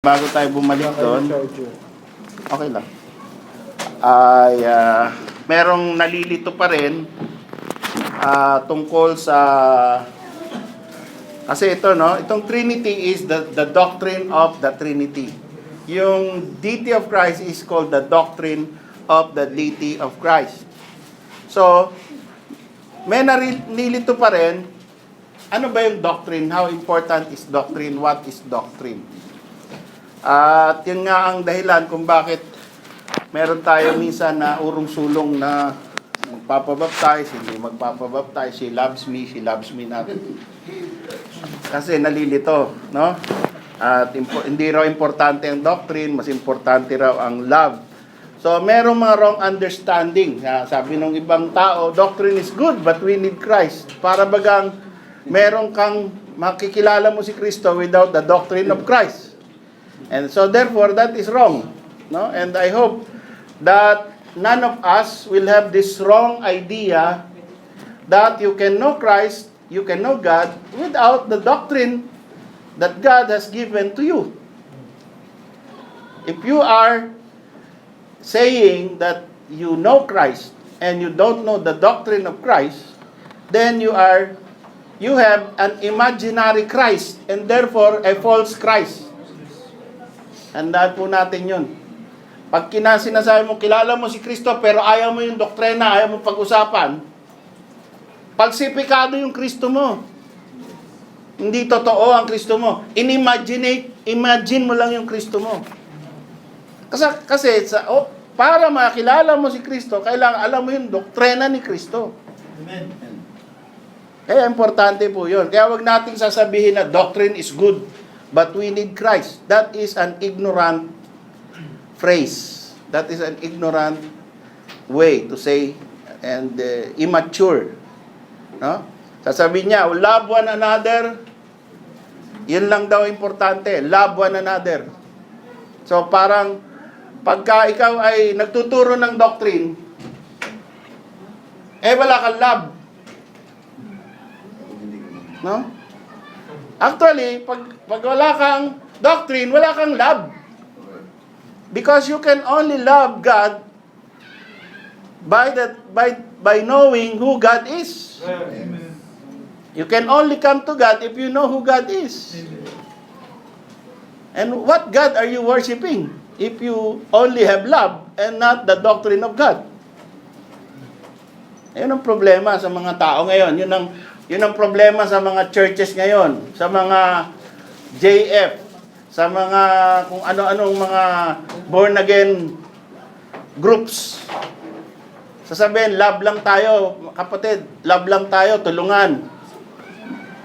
Bago tayo bumalik doon, okay lang. Ay, merong nalilito pa rin tungkol sa, kasi ito, no? Itong Trinity is the doctrine of the Trinity. Yung deity of Christ is called the doctrine of the deity of Christ. So, may nalilito pa rin, ano ba yung doctrine? How important is doctrine? What is doctrine? At yun nga ang dahilan kung bakit meron tayo minsan na urong-sulong na magpapabaptize, hindi magpapabaptize, she loves me natin. Kasi nalilito, no? At hindi raw importante ang doctrine, mas importante raw ang love. So merong mga wrong understanding. Sabi ng ibang tao, doctrine is good but we need Christ. Para bagang meron kang makikilala mo si Kristo without the doctrine of Christ. And so therefore that is wrong, no? And I hope that none of us will have this wrong idea that you can know Christ, you can know God without the doctrine that God has given to you. If you are saying that you know Christ and you don't know the doctrine of Christ, then you have an imaginary Christ and therefore a false Christ. Handaan po natin yun. Pag sinasabi mo, kilala mo si Kristo, pero ayaw mo yung doktrina, ayaw mo pag-usapan, pagsipikado yung Kristo mo. Hindi totoo ang Kristo mo. Imagine mo lang yung Kristo mo. Kasi para makilala mo si Kristo, kailangan alam mo yung doktrina ni Kristo. Amen. Kaya importante po yun. Kaya wag nating sasabihin na doctrine is good, but we need Christ. That is an ignorant phrase. That is an ignorant way to say and immature. No? Sasabihin niya, love one another. Yun lang daw importante. Love one another. So parang pagka ikaw ay nagtuturo ng doctrine, wala kang love. No? Actually, pag wala kang doctrine, wala kang love. Because you can only love God by knowing who God is. Amen. You can only come to God if you know who God is. And what God are you worshiping if you only have love and not the doctrine of God? Ayun ang problema sa mga tao ngayon. Yun ang problema sa mga churches ngayon, sa mga JF, sa mga kung ano-anong mga born again groups. Sasabihin, love lang tayo, kapatid, love lang tayo, tulungan.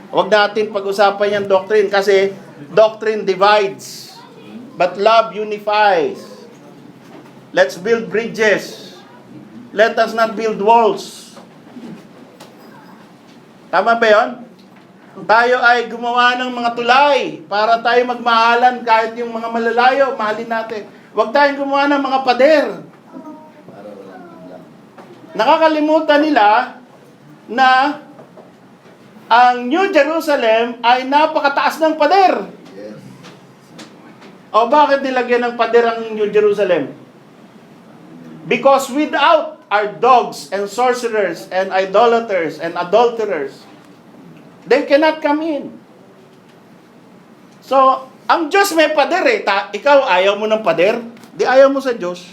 Huwag natin pag-usapan yung doctrine kasi doctrine divides, but love unifies. Let's build bridges. Let us not build walls. Tama ba yun? Tayo ay gumawa ng mga tulay para tayo magmahalan kahit yung mga malalayo, mahalin natin. Huwag tayong gumawa ng mga pader. Nakakalimutan nila na ang New Jerusalem ay napakataas ng pader. O bakit nilagyan ng pader ang New Jerusalem? Because without are dogs and sorcerers and idolaters and adulterers, they cannot come in. So, ang Diyos may pader eh. Ikaw, ayaw mo ng pader? Di ayaw mo sa Diyos.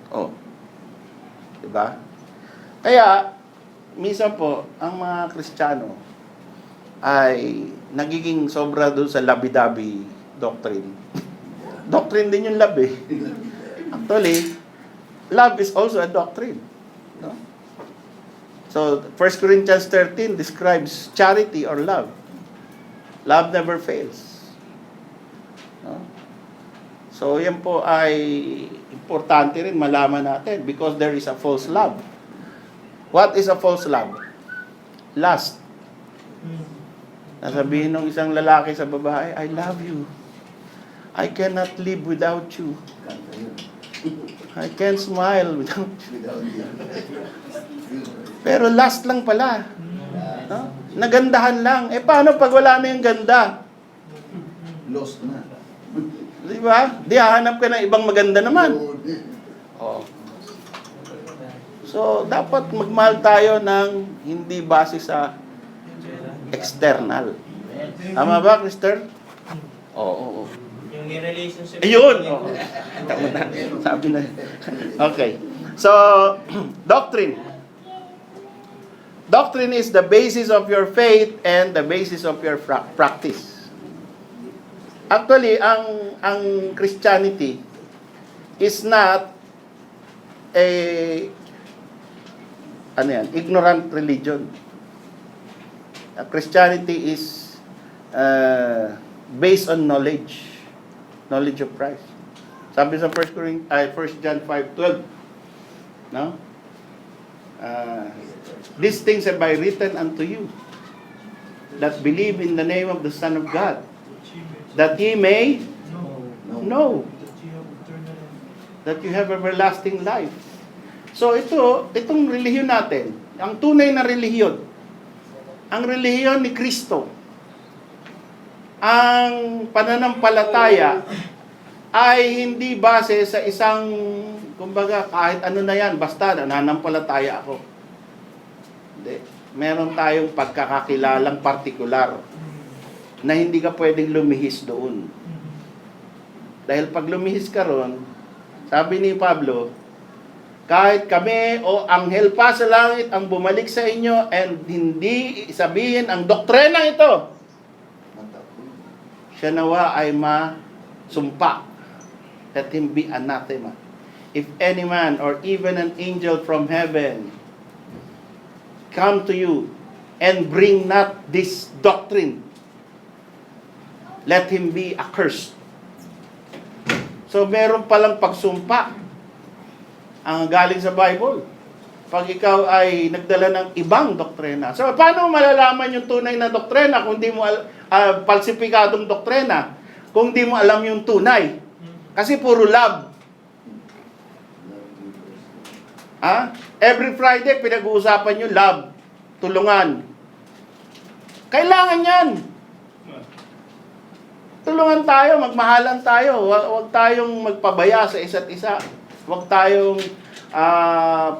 Oh. Diba? Kaya, minsan po, ang mga Kristiyano ay nagiging sobra doon sa labi-dabi doctrine. Doctrine din yung love eh. Actually, love is also a doctrine. No? So, 1 Corinthians 13 describes charity or love. Love never fails. No? So, yan po ay importante rin malaman natin because there is a false love. What is a false love? Lust. Nasabihin ng isang lalaki sa babae, I love you. I cannot live without you. I can't smile without you. Pero last lang pala. No? Nagandahan lang. Paano pag wala na yung ganda? Lost na. Di ba? Di hahanap ka ng ibang maganda naman. Oh. So, dapat magmahal tayo ng hindi base sa external. Tama ba, Krister? Oo. Yung relationship. Ayun! Oo. Tama na. Sabi na. Okay. So, doctrine. Doctrine is the basis of your faith and the basis of your practice. Actually, ang Christianity is not a ignorant religion. Christianity is based on knowledge of Christ. Sabi sa 1 John 5:12, no? These things have I written unto you that believe in the name of the Son of God, that ye may know that you have everlasting life. So itong relihiyon natin, ang tunay na relihiyon, ang relihiyon ni Kristo, ang pananampalataya ay hindi base sa isang, kumbaga, kahit ano na yan, basta nananampalataya ako. Hindi. Meron tayong pagkakakilalang partikular na hindi ka pwedeng lumihis doon. Dahil pag lumihis ka ron, sabi ni Pablo, kahit kami o anghel pa sa langit ang bumalik sa inyo and hindi sabihin ang doktrina ito, siya nawa ay masumpa. Let him be anathema. If any man or even an angel from heaven come to you and bring not this doctrine, let him be accursed. So meron palang pagsumpa ang galing sa Bible. Pag ikaw ay nagdala ng ibang doktrina. So paano malalaman yung tunay na doktrina kung di mo falsipikadong doktrina, kung di mo alam yung tunay? Kasi puro love. Every Friday pinag-uusapan yung love, tulungan. Kailangan yan. Tulungan tayo, magmahalan tayo. Huwag tayong magpabaya sa isa't isa. Huwag tayong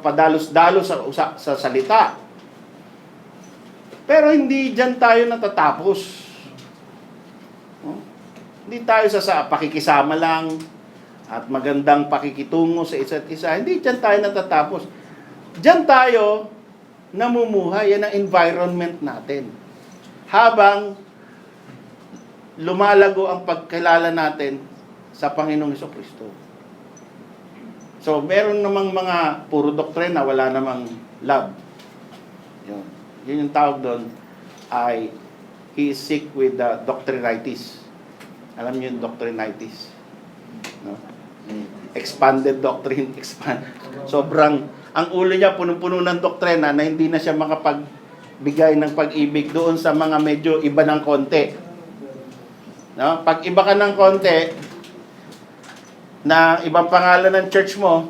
padalos-dalos sa salita. Pero hindi dyan tayo natatapos. Hindi tayo sa pakikisama lang at magandang pakikitungo sa isa't isa. Hindi dyan tayo natatapos. Dyan tayo namumuhay. Yan ang environment natin. Habang lumalago ang pagkilala natin sa Panginoong Jesucristo. So, meron namang mga puro doktrina, wala namang love. Yun yung tawag doon ay he is sick with the doctrinitis. Alam niyo yung doctrinitis? No? Expanded doctrine. Sobrang, ang ulo niya punong-puno ng doktrina na hindi na siya makapagbigay ng pag-ibig doon sa mga medyo iba ng konti. No? Pag iba ka ng konti, na ibang pangalan ng church mo,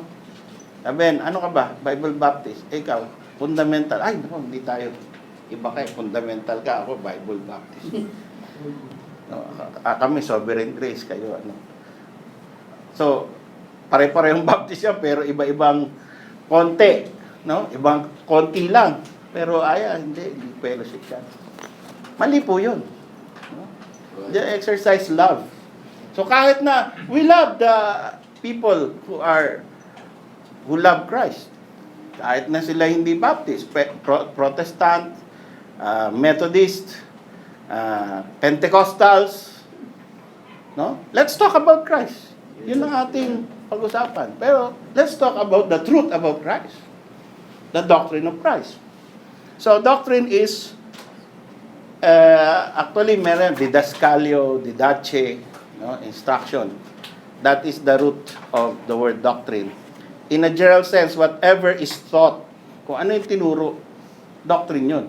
sabihin, ano ka ba? Bible Baptist. Ikaw, fundamental. Ay, naku, hindi tayo. Iba kayo, fundamental ka. Ako, Bible Baptist. No, kami, sovereign grace. Kayo, ano. So, pare-parehong Baptist yan, pero iba-ibang konti. No? Ibang konti lang. Pero, hindi fellowship yan. Mali po yun. No? Exercise love. So kahit na we love the people who love Christ. Kahit na sila hindi Baptist, Protestant, Methodist, Pentecostals, no? Let's talk about Christ. Yun ang ating pag-usapan. Pero let's talk about the truth about Christ. The doctrine of Christ. So doctrine is actually meron didascalio, didache, no, instruction. That is the root of the word doctrine. In a general sense, whatever is taught, kung ano yung tinuro, doctrine yun.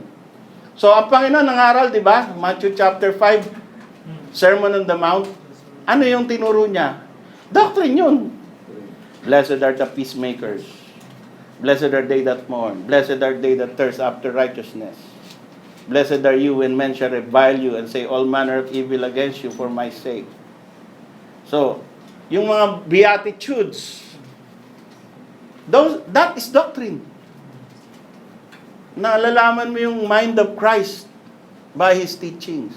So, ang Panginoon nangaral, di ba? Matthew chapter 5, Sermon on the Mount. Ano yung tinuro niya? Doctrine yun. Blessed are the peacemakers. Blessed are they that mourn. Blessed are they that thirst after righteousness. Blessed are you when men shall revile you and say all manner of evil against you for my sake. So, yung mga beatitudes, that is doctrine. Naalalaman mo yung mind of Christ by His teachings.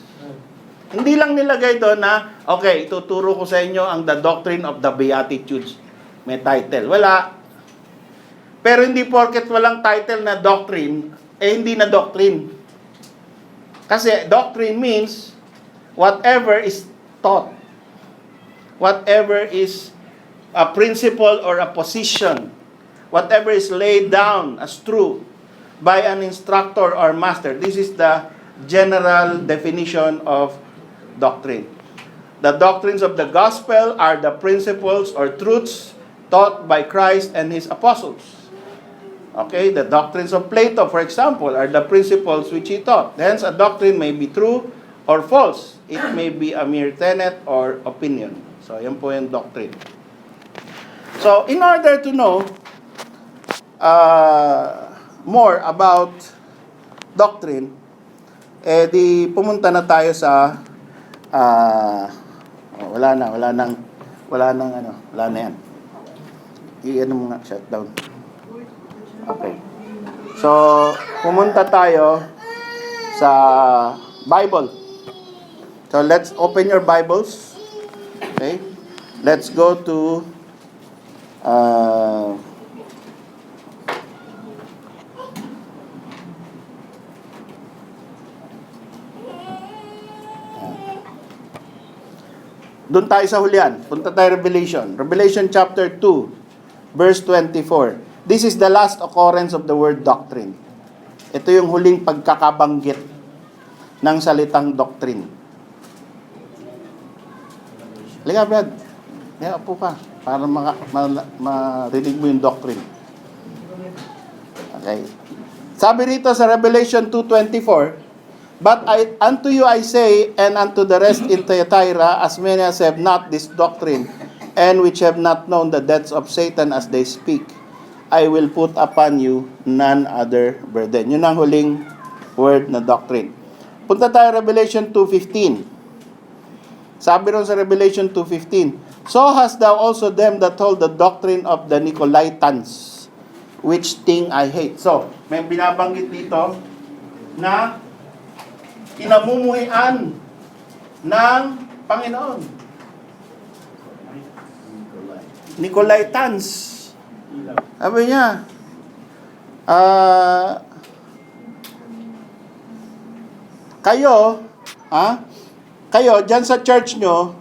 Hindi lang nilagay doon na, okay, ituturo ko sa inyo ang the doctrine of the Beatitudes. May title. Wala. Pero hindi porket walang title na doctrine, hindi na doctrine. Kasi doctrine means whatever is taught. Whatever is a principle or a position. Whatever is laid down as true by an instructor or master. This is the general definition of doctrine. The doctrines of the gospel are the principles or truths taught by Christ and His apostles. Okay, the doctrines of Plato, for example, are the principles which he taught. Hence, a doctrine may be true or false. It may be a mere tenet or opinion. So, yan po yung doctrine. So, in order to know more about doctrine, di pumunta na tayo sa wala na yan. I-ano mo nga, shutdown. Okay. So, pumunta tayo sa Bible. So, let's open your Bibles. Okay? Let's go to doon tayo sa hulihan. Punta tayo Revelation. Revelation chapter 2, verse 24. This is the last occurrence of the word doctrine. Ito yung huling pagkakabanggit ng salitang doctrine. Halika, Brad. Upo ka. Para marinig mo yung doctrine. Okay. Sabi rito sa Revelation 2:24, but unto you I say, and unto the rest in Thyatira, as many as have not this doctrine, and which have not known the depths of Satan as they speak, I will put upon you none other burden. Yun ang huling word na doctrine. Punta tayo Revelation 2:15. Sabi ron sa Revelation 2:15, so hast thou also them that hold the doctrine of the Nicolaitans, which thing I hate. So, may binabanggit dito na kinamumuhian ng Panginoon. Nicolaitans. Sabi niya, kayo, dyan sa church nyo,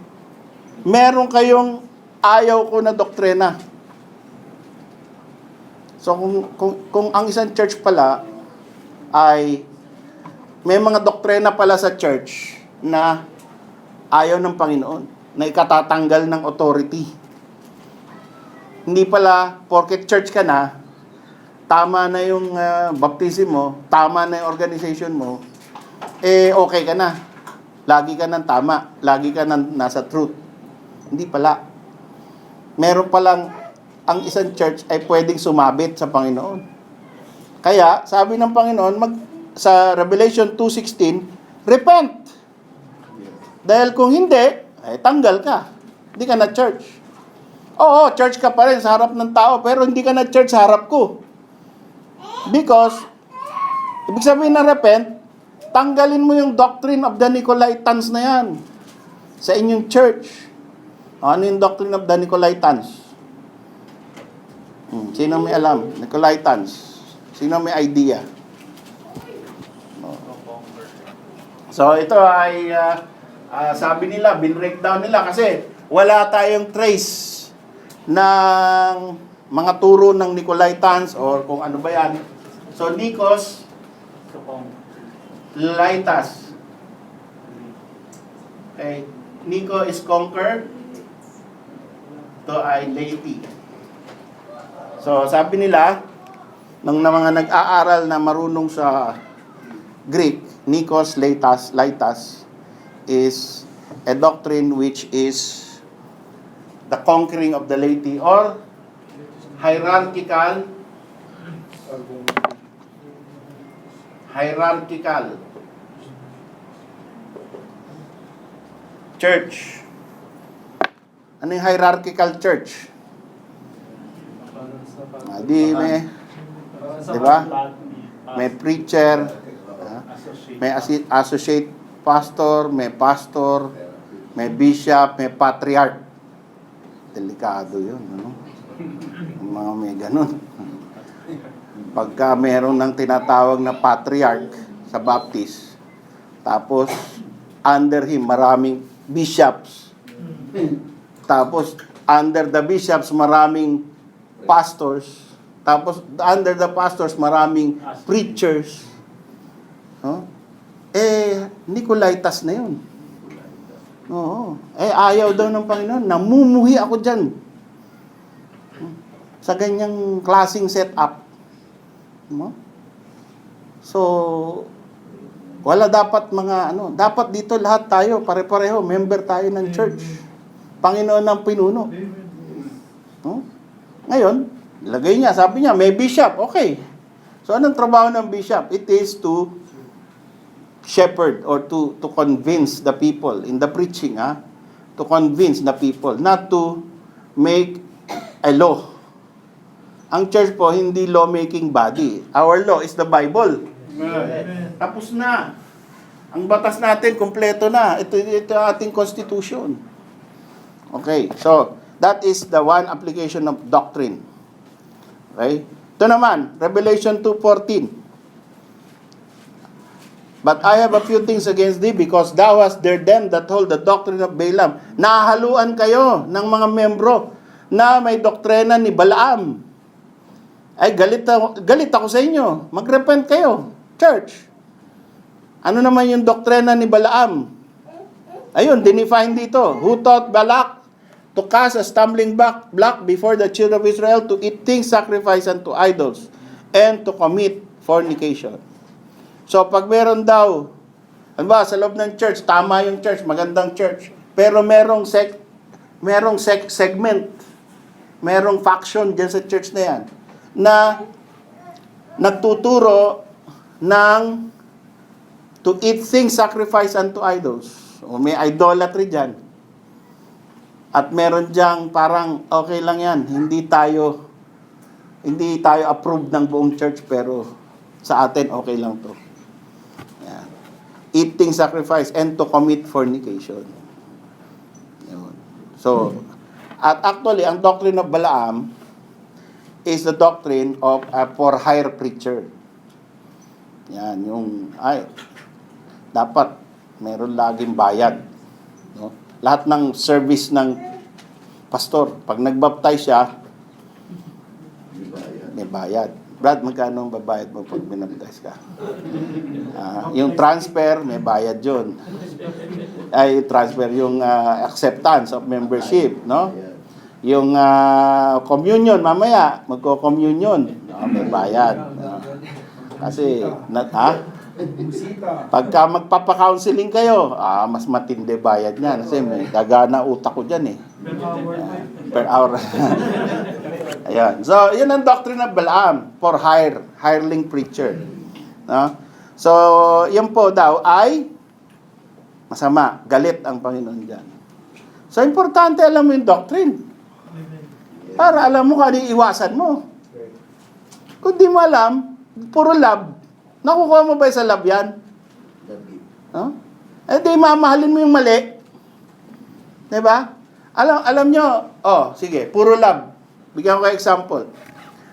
meron kayong ayaw ko na doktrina. So, kung ang isang church pala ay may mga doktrina pala sa church na ayaw ng Panginoon, na ikatatanggal ng authority. Hindi pala, porket church ka na, tama na yung baptism mo, tama na yung organization mo, okay ka na. Lagi ka ng tama, lagi ka nasa truth. Hindi pala. Meron palang, ang isang church ay pwedeng sumabit sa Panginoon. Kaya, sabi ng Panginoon, sa Revelation 2:16, repent. Dahil kung hindi, tanggal ka. Hindi ka na church. Oo, church ka pa rin sa harap ng tao, pero hindi ka na church sa harap ko. Because, ibig sabihin na repent, tanggalin mo yung doctrine of the Nicolaitans na yan sa inyong church. Ano yung doctrine of the Nicolaitans? Sino may alam? Nicolaitans. Sino may idea? So, ito ay, sabi nila, binbreakdown nila kasi wala tayong trace ng mga turo ng Nicolaitans or kung ano ba yan. So, Nikos, Laitas. Okay. Nico is conquer. Ito ay laity. So, sabi nila, ng mga nag-aaral na marunong sa Greek, Nikos Laitas is a doctrine which is the conquering of the laity or hierarchical church. Ano yung hierarchical church? Di ba? May preacher, may associate pastor, may bishop, may patriarch. Delikado yun, ano? Yung mga may ganun. Pagka meron ng tinatawag na patriarch sa Baptist, tapos under him maraming bishops. Tapos under the bishops maraming pastors. Tapos under the pastors maraming preachers. No? Nicolaitas na yun. Oo. Ayaw daw ng Panginoon. Namumuhi ako dyan. Sa ganyang klaseng setup. No? So, wala dapat dapat dito lahat tayo, pare-pareho, member tayo ng church. Panginoon ang pinuno. No? Ngayon, lagay niya, sabi niya, may bishop, okay. So, anong trabaho ng bishop? It is to shepherd or to convince the people in the preaching, to convince the people, not to make a law. Ang church po, hindi law-making body. Our law is the Bible. Amen. Tapos na. Ang batas natin, kompleto na. Ito ating constitution. Okay, so, that is the one application of doctrine. Okay? Ito naman, Revelation 2:14. But I have a few things against thee, because thou hast dared them that hold the doctrine of Balaam. Nahaluan kayo ng mga membro na may doktrina ni Balaam. Ay, galit ako sa inyo. Mag-repent kayo, church. Ano naman yung doktrina ni Balaam? Ayun, dinefine dito. Who taught Balak to cast a stumbling block before the children of Israel, to eat things sacrificed unto idols, and to commit fornication. So, pag meron daw, sa loob ng church, tama yung church, magandang church, pero merong segment, merong faction dyan sa church na yan, na nagtuturo ng to eat things sacrificed unto idols. O may idolatry dyan. At meron dyang parang okay lang yan. Hindi tayo approve ng buong church, pero sa atin okay lang to. Yan. Eating sacrifice and to commit fornication. Yun. So, at actually, ang doctrine of Balaam is the doctrine of a for hire preacher. Yan, dapat meron laging bayad. No? Lahat ng service ng pastor, pag nagbaptize siya, may bayad. Brad, magkano ang babayad mo pag binaptize ka? Yung transfer, may bayad yun. Transfer, yung acceptance of membership, no? Yung communion, mamaya, magko-communion, may bayad. Kasi, pagka magpapa-counseling kayo, mas matindi bayad niyan. Kasi may gagana utak ko dyan eh. Per hour. Ayan. So, yun ang doctrine of Balaam for hireling preacher. No? So, yun po daw ay masama. Galit ang Panginoon dyan. So, importante alam mo yung doctrine. Para alam mo kung ano yung iwasan mo. Kung di mo alam, puro love. Nakukuha mo ba sa love yan? No? Di mamahalin mo yung mali. Diba? Alam nyo, sige, puro love. Bigyan ko kayo example.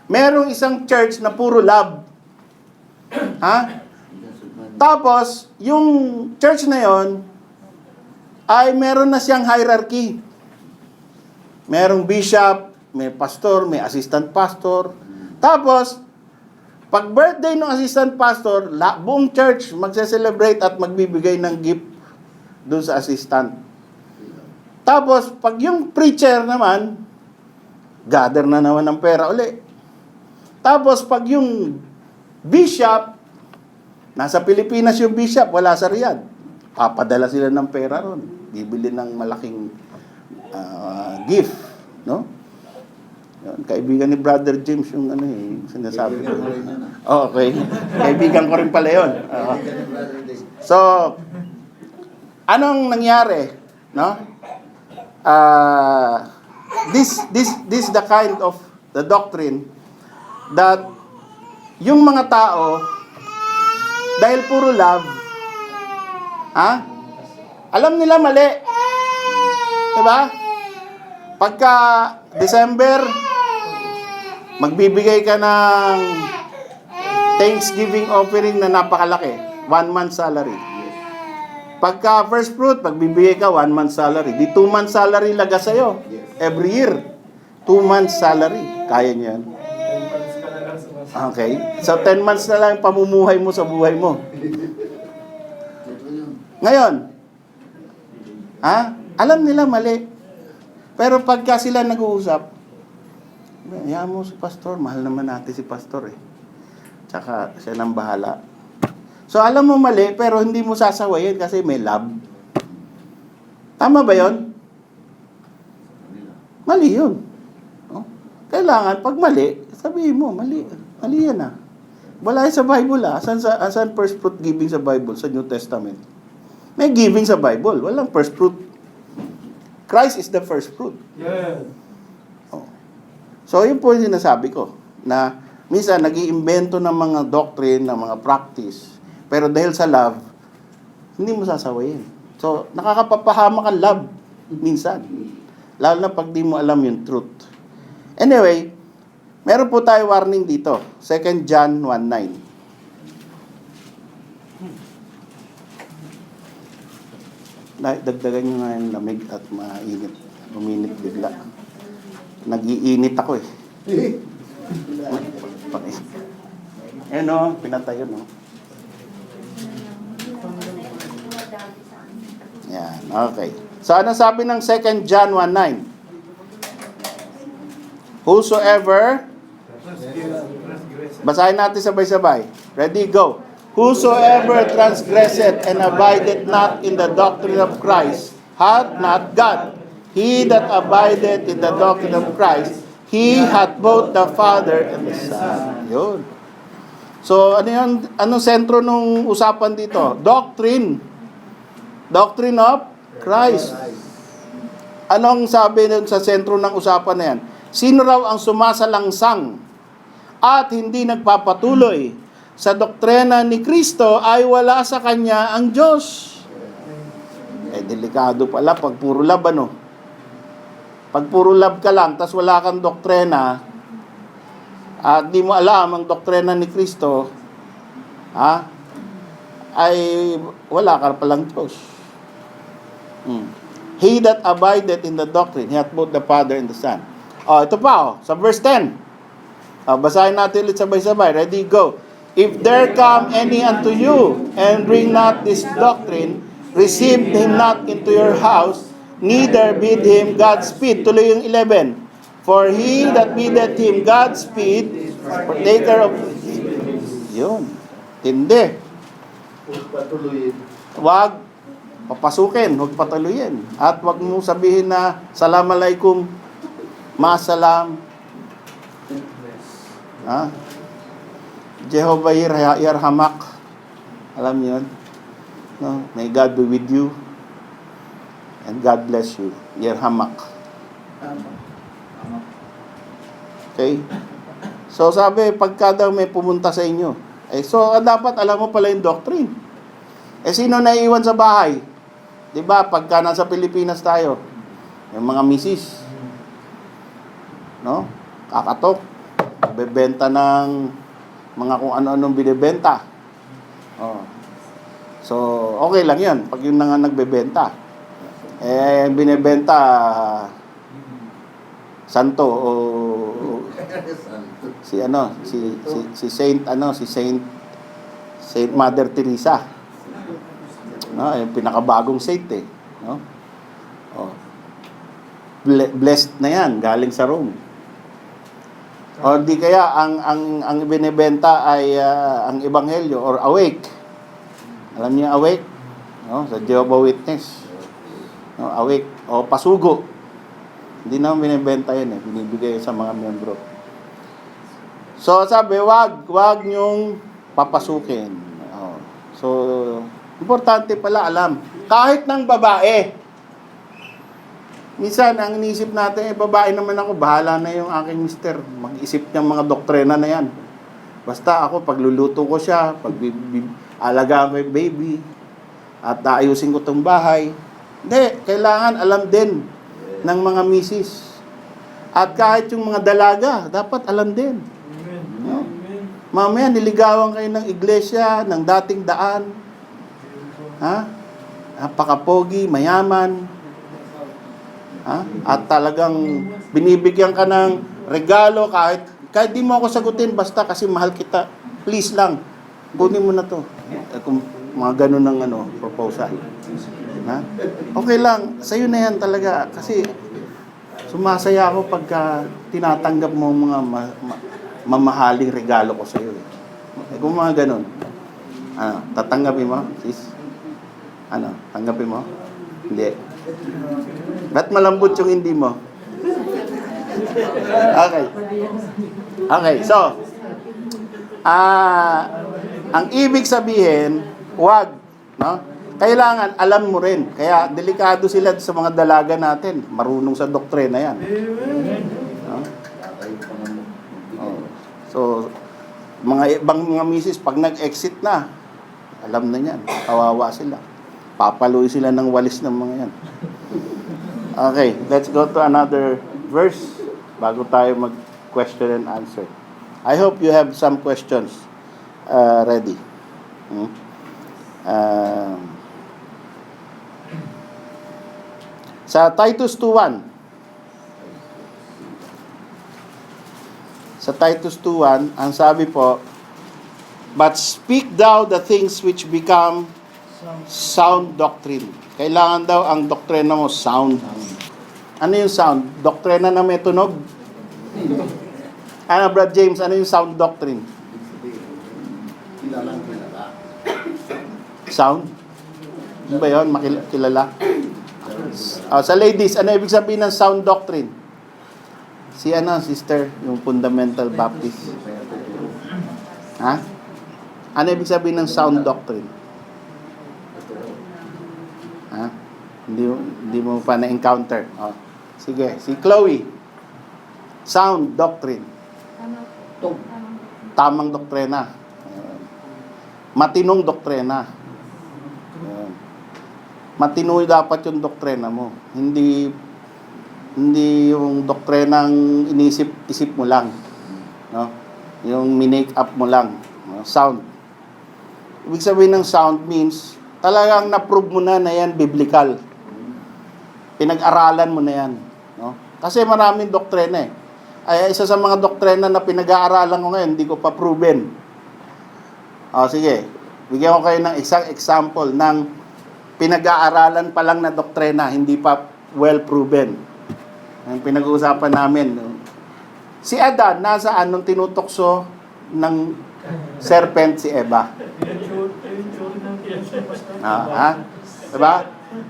Merong isang church na puro love. Tapos, yung church na yon ay meron na siyang hierarchy. Merong bishop, may pastor, may assistant pastor. Tapos, pag birthday ng assistant pastor, buong church magse-celebrate at magbibigay ng gift doon sa assistant. Tapos, pag yung preacher naman, gather na naman ng pera uli. Tapos, pag yung bishop, nasa Pilipinas yung bishop, wala sa Riyadh. Papadala sila ng pera ron. Bibili ng malaking gift. No? Yun, kaibigan ni Brother James yung sinasabi ko. Okay. Kaibigan ko rin pala yun. So, anong nangyari? No? This the kind of the doctrine that yung mga tao, dahil puro love, alam nila mali. Diba? Pagka December, magbibigay ka ng Thanksgiving offering na napakalaki. 1 month salary. Pagka first fruit, magbibigay ka 1 month salary. Di 2 month salary laga sa'yo. Every year. 2 months salary. Kaya niyo yan? Okay. So 10 months na lang yung pamumuhay mo sa buhay mo. Ngayon, alam nila mali. Pero pagka sila nag-uusap, hayaan mo si pastor, mahal naman natin si pastor eh. Tsaka siya nang bahala. So alam mo mali, pero hindi mo sasawayin kasi may love. Tama ba yon? Mali yun. No? Kailangan, pag mali, sabihin mo, mali. Mali yan Wala sa Bible Asan first fruit giving sa Bible, sa New Testament? May giving sa Bible, walang first fruit. Christ is the first fruit. Yeah. So, yun po yung sinasabi ko, na minsan nag-iimbento ng mga doctrine, ng mga practice, pero dahil sa love, hindi mo sasawayin. So, nakakapapahama ka love, minsan. Lalo na pag di mo alam yung truth. Anyway, meron po tayo warning dito, 2 John 1:9. Dagdagan nyo nga yung lamig at mainit. Uminit bigla. Nag-iinit ako eh. Pinatay yun Yan, okay. So, ano sabi ng 2 John 1:9? Whosoever, basahin natin sabay-sabay. Ready, go. Whosoever transgresseth and abideth not in the doctrine of Christ hath not God. He that abideth in the doctrine of Christ, he hath both the Father and the Son. Yun. So, ano yun? Anong sentro nung usapan dito? Doctrine. Doctrine of Christ. Anong sabi nun sa sentro ng usapan na yan? Sino raw ang sumasalangsang at hindi nagpapatuloy sa doktrina ni Kristo ay wala sa kanya ang Diyos. Delikado pala pag puro love, Pag puro love ka lang, tas wala kang doktrina, at di mo alam ang doktrina ni Kristo, ay wala ka palang Diyos. He that abideth in the doctrine, he hath both the Father and the Son. Ito pa, sa verse 10. Basahin natin ulit sabay-sabay. Ready, go. If there come any unto you, and bring not this doctrine, receive him not into your house, neither bid him Godspeed. Tuloy yung 11. For he that biddeth him Godspeed, partaker of... Yun. Hindi. Huwag papasukin, huwag patuloyin. At huwag mo sabihin na, Assalamualaikum, Maasalam. Jehovah Yarhamak. Alam niyo yun? No? May God be with you. And God bless you. Yarhamak. Okay? So sabi, pagka daw may pumunta sa inyo, dapat alam mo pala yung doctrine. Sino naiiwan sa bahay? Diba, pagka nasa Pilipinas tayo, yung mga misis, no? Kakatok, bebenta ng mga kung ano-anong binibenta. So, okay lang yan, pag yun na nga nagbebenta. Binibenta, santo, o si Saint Mother Teresa. No, yung pinakabagong saint no? Blessed na yan, galing sa Rome. O di kaya ang binebenta ay ang ebanghelyo or awake. Alam niyo awake? No, sa Jehovah Witness. No, awake o pasugo. Hindi naman binebenta yun binibigay sa mga miyembro. So sabi, wag niyong papasukin. So importante pala alam. Kahit ng babae. Minsan, ang iniisip natin, babae naman ako, bahala na yung aking mister. Mag-isip niyang mga doktrina na yan. Basta ako, pagluluto ko siya, alagaan ko yung baby, at ayusin ko itong bahay. Hindi, kailangan alam din ng mga misis. At kahit yung mga dalaga, dapat alam din. No? Mamaya, niligawan kayo ng iglesia, ng dating daan. Ha? Napakapogi, mayaman. Ha? At talagang binibigyan ka ng regalo kahit di mo ako sagutin, basta kasi mahal kita. Please lang, kunin mo na to. Kung mga ganun ng proposal. Ha? Okay lang, sa'yo na yan talaga. Kasi sumasaya ako pagka tinatanggap mo mga mamahaling regalo ko sa'yo. Kung mga ganun, tatanggapin mo, sis? Tanggapin mo? Hindi. Ba't malambot yung hindi mo? Okay, so, ang ibig sabihin, wag, no? Kailangan alam mo rin. Kaya delikado sila sa mga dalaga natin. Marunong sa doktrina yan. No? So, mga ibang mga misis, pag nag-exit na, alam na yan. Kawawa sila. Papaluin sila ng walis ng mga yan. Okay, let's go to another verse bago tayo mag-question and answer. I hope you have some questions ready. Sa Titus 2:1. Sa Titus 2:1, ang sabi po, "But speak thou the things which become sound doctrine." Kailangan daw ang doktrina mo sound. Ano yung sound? Doktrina na may tunog? Brad James, ano yung sound doctrine? Sound? Ano ba yun? Makilala? Sa ladies, ano ibig sabihin ng sound doctrine? Sister, yung fundamental Baptist. Ha? Ano ibig sabihin ng sound doctrine? Ha? Hindi mo pa na-encounter. Sige, si Chloe. Sound doctrine. Tamang doktrina. Matinong doktrina. Matino dapat yung doktrina mo. Hindi yung doktrinang isip mo lang. No? Yung minake up mo lang. No? Sound. Ibig sabihin ng sound means talagang na-prove mo na yan biblical. Pinag-aralan mo na yan. No? Kasi maraming doktrina eh. Ay, isa sa mga doktrina na pinag-aaralan ko ngayon, hindi ko pa proven. Sige. Bigyan ko kayo ng isang example ng pinag-aaralan pa lang na doktrina, hindi pa well proven. Ang pinag-uusapan namin. Si Adan, nasaan nung tinutokso ng serpent si Eva? Diba?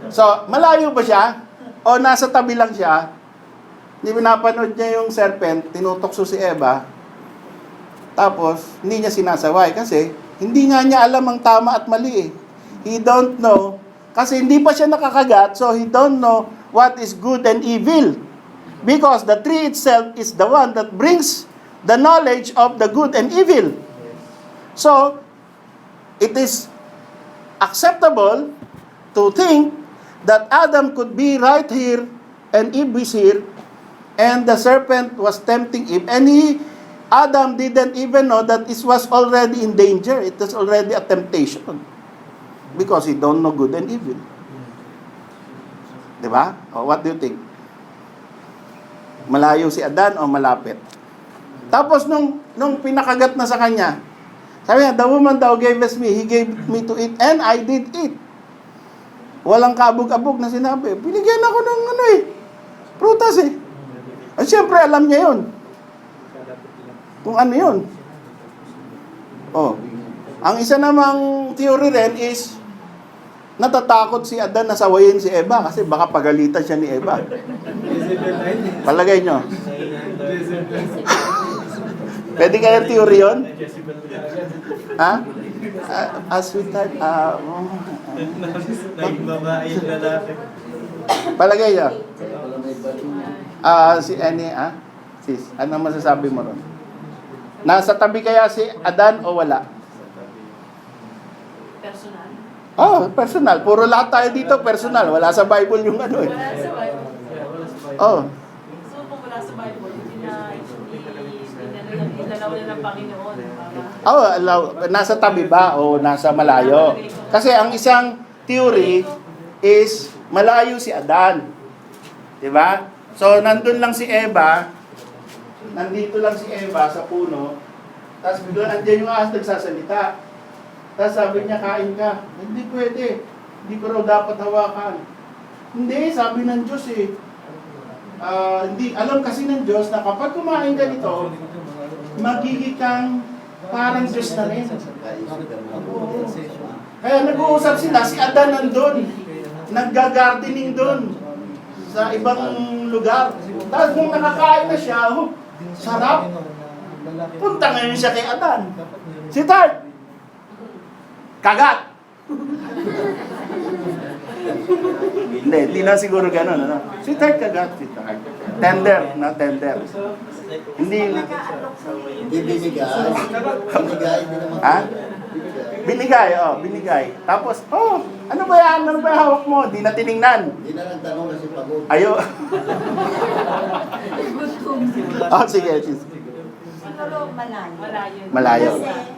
So, malayo ba siya? O nasa tabi lang siya? Hindi pinapanood niya yung serpent, tinutokso si Eva, tapos hindi niya sinasaway kasi hindi nga niya alam ang tama at mali eh. He don't know, kasi hindi pa siya nakakagat, so he don't know what is good and evil. Because the tree itself is the one that brings the knowledge of the good and evil. So, it is acceptable to think that Adam could be right here and Eve is here, and the serpent was tempting Eve, and Adam didn't even know that it was already in danger. It was already a temptation. Because he don't know good and evil. Diba? What do you think? Malayo si Adan o malapit? Tapos nung pinakagat na sa kanya, sabi niya, the woman thou gavest me, he gave me to eat, and I did eat. Walang kabog-abog na sinabi. Binigyan ako ng prutas eh. At siyempre, alam niya yun. Kung ano yun. Ang isa namang theory rin is, natatakot si Adan na sawayin si Eva kasi baka pagalitan siya ni Eva. Palagay nyo. Pwede kaya theory yun? Ha? Sweetheart, palagay nyo. Si Annie, sis, ano masasabi mo ron? Nasa tabi kaya si Adan o wala? Personal. Oh, personal. Puro lahat tayo dito personal. Wala sa Bible yung ano eh. Wala sa Bible. Oh. So, kung wala sa Bible, inalaw na ng Panginoon. Nasa tabi ba o nasa malayo? Kasi ang isang theory is malayo si Adan. 'Di ba? So, nandun lang si Eva, nandito lang si Eva sa puno, tapos bigla andyan yung ahas nagsasalita. Tapos sabi niya, kain ka. Hindi pwede. Hindi ko raw dapat hawakan. Hindi, sabi ng Diyos eh. Hindi, alam kasi ng Diyos na kapag kumain ka nito, magiging kang parang Diyos na rin. Oo. Kaya nag-uusap sila, si Adan nandun. Nagga-gardening dun sa ibang lugar. Tapos kung nakakain na siya, sarap. Punta ngayon siya kay Adan. Si Tart, kagat! Hindi na siguro gano'n. Ano? Si Tart kagat. Si Tart. Tender, na tender. Hindi binigay. Binigay, hindi naman. Ha? Binigay. Tapos, ano ba yan? Ano ba yung hawak mo? Di na tiningnan. Hindi na lang tanong kasi pagod. Ayo. Sige. Siguro malayo. Malayo. Kasi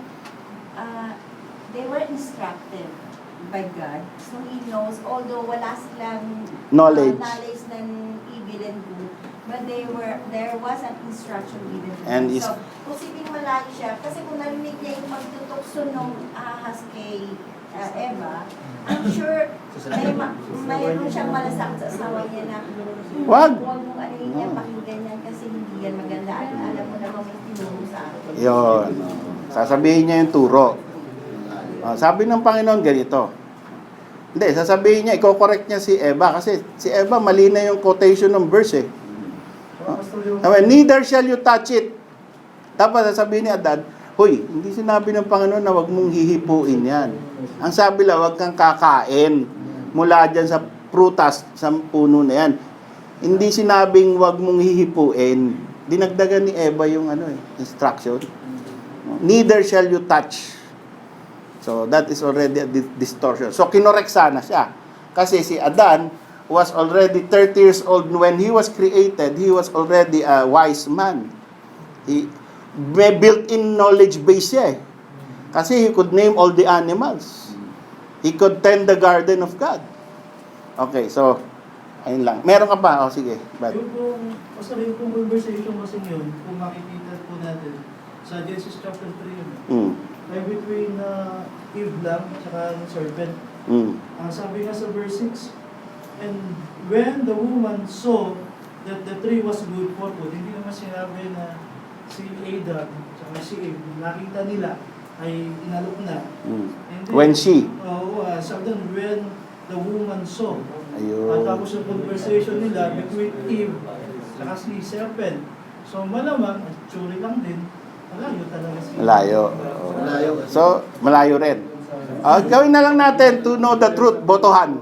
they were instructed by God. So He knows, although wala silang Knowledge. knowledge ng evil and good, but there was an instruction given to And them. is- So, kusipin malayo siya, kasi kung narinig niya yung magtutukso ng ahas kay Eva, I'm sure mayroon siyang malasakit sa asawa niya na Wag mong ano niya, pakinggan yan kasi hindi yan maganda. Alam mo naman may tinuro sa akin. Yun. Sasabihin niya yung turo. Sabi ng Panginoon ganito. Hindi, sasabihin niya, i-correct niya si Eva kasi si Eva mali na yung quotation ng verse eh. Neither shall you touch it. Dapat sasabihin ni Adan, hoy, hindi sinabi ng Panginoon na wag mong hihipuin yan. Ang sabi lang, wag kang kakain mula dyan sa prutas, sa puno na yan. Hindi sinabing wag mong hihipuin. Dinagdagan ni Eva yung instruction. Neither shall you touch. So, that is already a distortion. So, kinorek sana siya. Kasi si Adan was already 30 years old when he was created. He was already a wise man. May built-in knowledge base siya eh. Kasi he could name all the animals. He could tend the garden of God. Okay, so, ayun lang. Meron ka pa? Sige. Yung conversation kasi yun, kung makikita po natin, sa Genesis chapter 3 yun. Ay between Eve lang, saka yung serpent. Ang sabi nga sa verse 6, and when the woman saw that the tree was good for food, hindi naman sinabi na si Adam, saka si Eve, nakita nila, ay inalok na. And then, When she? sabi doon, when the woman saw. Ayun. At tapos yung conversation nila between Eve, saka si serpent. So malamang, at tsuri lang din, malayo talaga siya. Malayo. So, malayo rin. Gawin na lang natin to know the truth, botohan.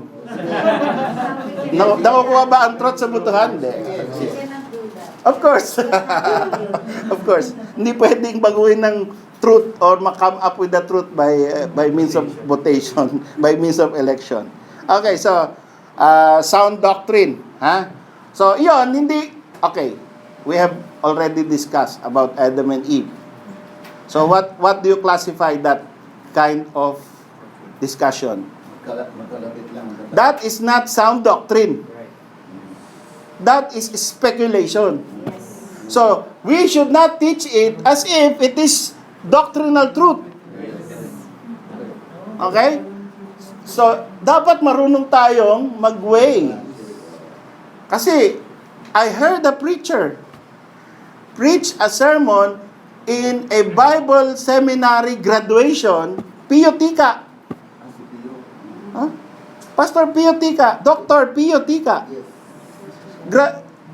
Nakukuha ba ang truth sa botohan? Hindi. You cannot do that. Of course. Of course. Hindi pwedeng baguhin ng truth or ma-come up with the truth by means of votation, by means of election. Okay, so, sound doctrine. So, yun, okay. We have already discussed about Adam and Eve. So, what do you classify that kind of discussion? Magkalapit lang. That is not sound doctrine. That is speculation. So, we should not teach it as if it is doctrinal truth. Okay? So, dapat marunong tayong mag-weigh. Kasi, I heard a preacher preach a sermon in a Bible seminary graduation, Pio Tika. Pastor Pio Tika, Dr. Pio Tika.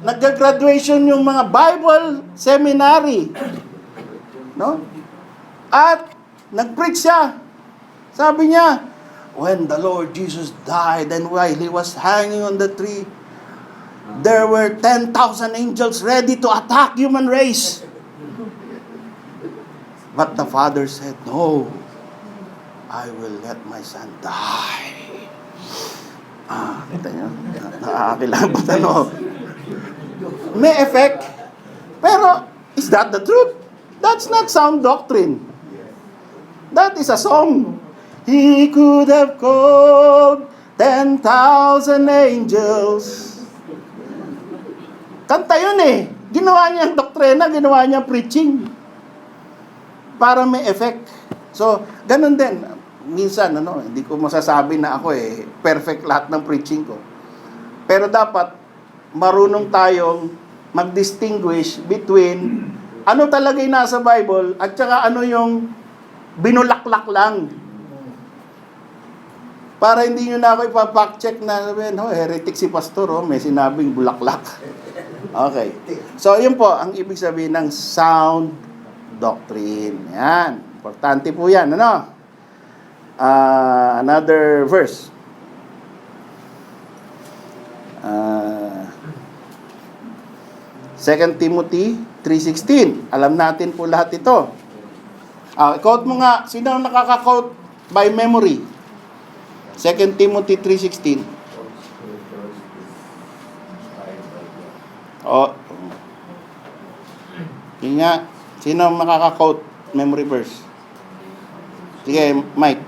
Nagga-graduation yung mga Bible seminary. No? At nag-preach siya. Sabi niya, when the Lord Jesus died and while He was hanging on the tree, there were 10,000 angels ready to attack human race. But the father said, no, I will let my son die. Kita nyo? Nakakakilabot ano. May effect. Pero, is that the truth? That's not sound doctrine. That is a song. He could have called 10,000 angels. Kanta yun eh. Ginawa niyang doktrina, ginawa niyang preaching. Para may effect. So, ganun din. Minsan, hindi ko masasabi na ako perfect lahat ng preaching ko. Pero dapat, marunong tayong mag-distinguish between ano talaga yung nasa Bible at saka ano yung binulaklak lang. Para hindi nyo na ako ipapact check na sabihin, heretic si pastor, may sinabing bulaklak. Okay. So, yun po, ang ibig sabihin ng sound doctrine. Yan. Importante po yan. Another verse. 2 Timothy 3:16. Alam natin po lahat ito. Quote mo nga. Sino ang nakaka-quote by memory? 2 Timothy 3:16. Yun nga. Sino ang makaka-quote memory verse? Sige, Mike.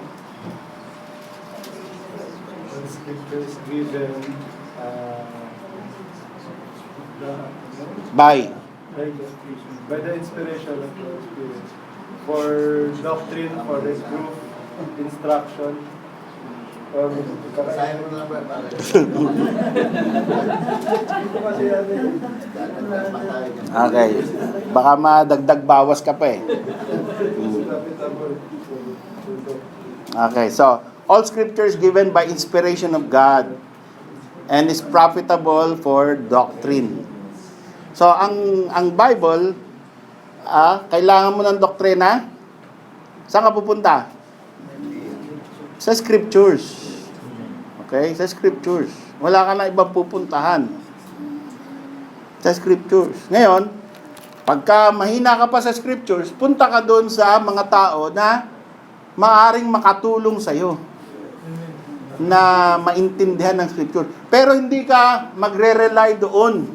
When scripture is given Bye. by the inspiration of the Spirit for doctrine, for reproof, instruction. Basahin mo na ba? Para Okay. Baka madagdag bawas ka pa eh. Okay, so all scripture is given by inspiration of God and is profitable for doctrine. So ang Bible, kailangan mo ng doktrina. Saan ka pupunta? Sa scriptures. Okay, sa scriptures. Wala ka na ibang pupuntahan. Sa scriptures. Ngayon, pagka mahina ka pa sa scriptures, punta ka doon sa mga tao na maaring makatulong sa'yo na maintindihan ng scripture. Pero hindi ka magre-rely doon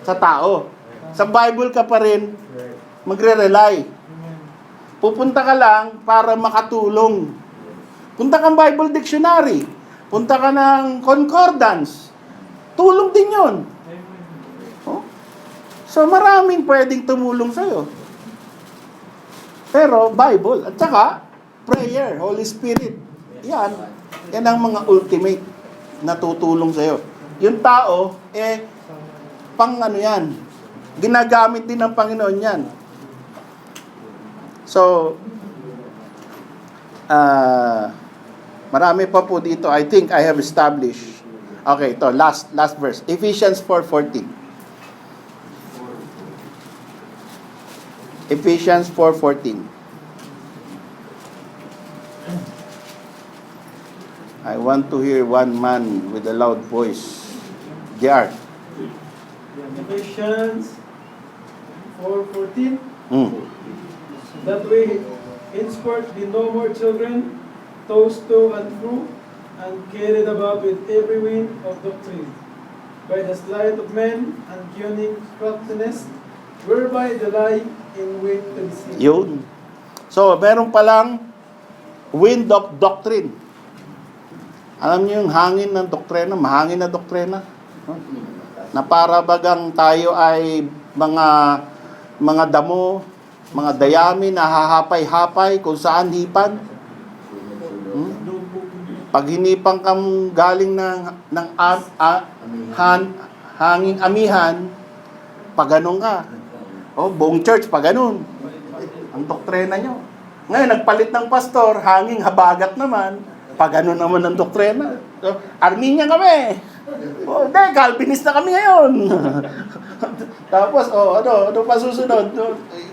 sa tao. Sa Bible ka pa rin magre-rely. Pupunta ka lang para makatulong. Punta kang Bible Dictionary. Punta ka ng concordance. Tulong din yun. Oh? So maraming pwedeng tumulong sa'yo. Pero Bible. At saka, prayer, Holy Spirit. Yan ang mga ultimate na tutulong sa'yo. Yung tao, pang yan. Ginagamit din ng Panginoon yan. So, marami pa po dito. I think I have established. Okay, ito, last verse. Ephesians 4:14. Ephesians 4:14. I want to hear one man with a loud voice. JR. Ephesians 4:14. That way, henceforth be no more children, tossed to and fro, and carried about with every wind of doctrine, by the sleight of men and cunning craftiness, whereby the lie in wait to deceive. Yun. So, meron palang wind of doctrine. Alam niyo yung hangin ng doktrina, mahangin na doktrina. Na para bagang tayo ay mga damo, mga dayami na hahapay-hapay kung saan hipan. Pag hinipang kang galing ng hanging amihan, paganon ka. Buong church, paganon. Ang doktrina nyo. Ngayon, nagpalit ng pastor, hanging habagat naman, paganon naman ang doktrina. So, Arminian kami. Hindi, Calvinist na kami ngayon. Tapos, ano pa susunod?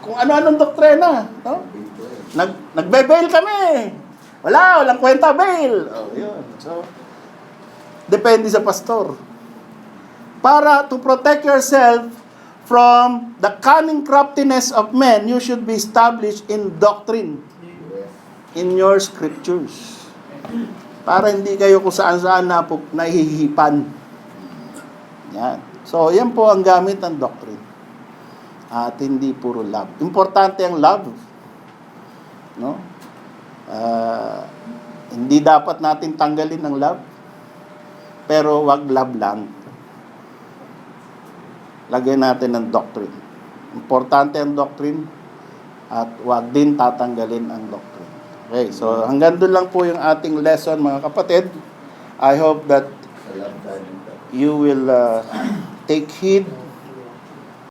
Kung ano-anong doktrina. No? Nagbe-bail kami. Walang kwenta bail. Yun. So, depende sa pastor. para to protect yourself from the cunning craftiness of men, you should be established in doctrine, in your scriptures. Para hindi kayo kung saan-saan nahihipan. Yan. So, yan po ang gamit ng doctrine. At hindi puro love. Importante ang love. No? Hindi dapat natin tanggalin ang love. Pero wag love lang. Lagyan natin ng doctrine. Importante ang doctrine at wag din tatanggalin ang doctrine. Okay, so hanggang doon lang po yung ating lesson, mga kapatid. I hope that Sa love garden. you will take heed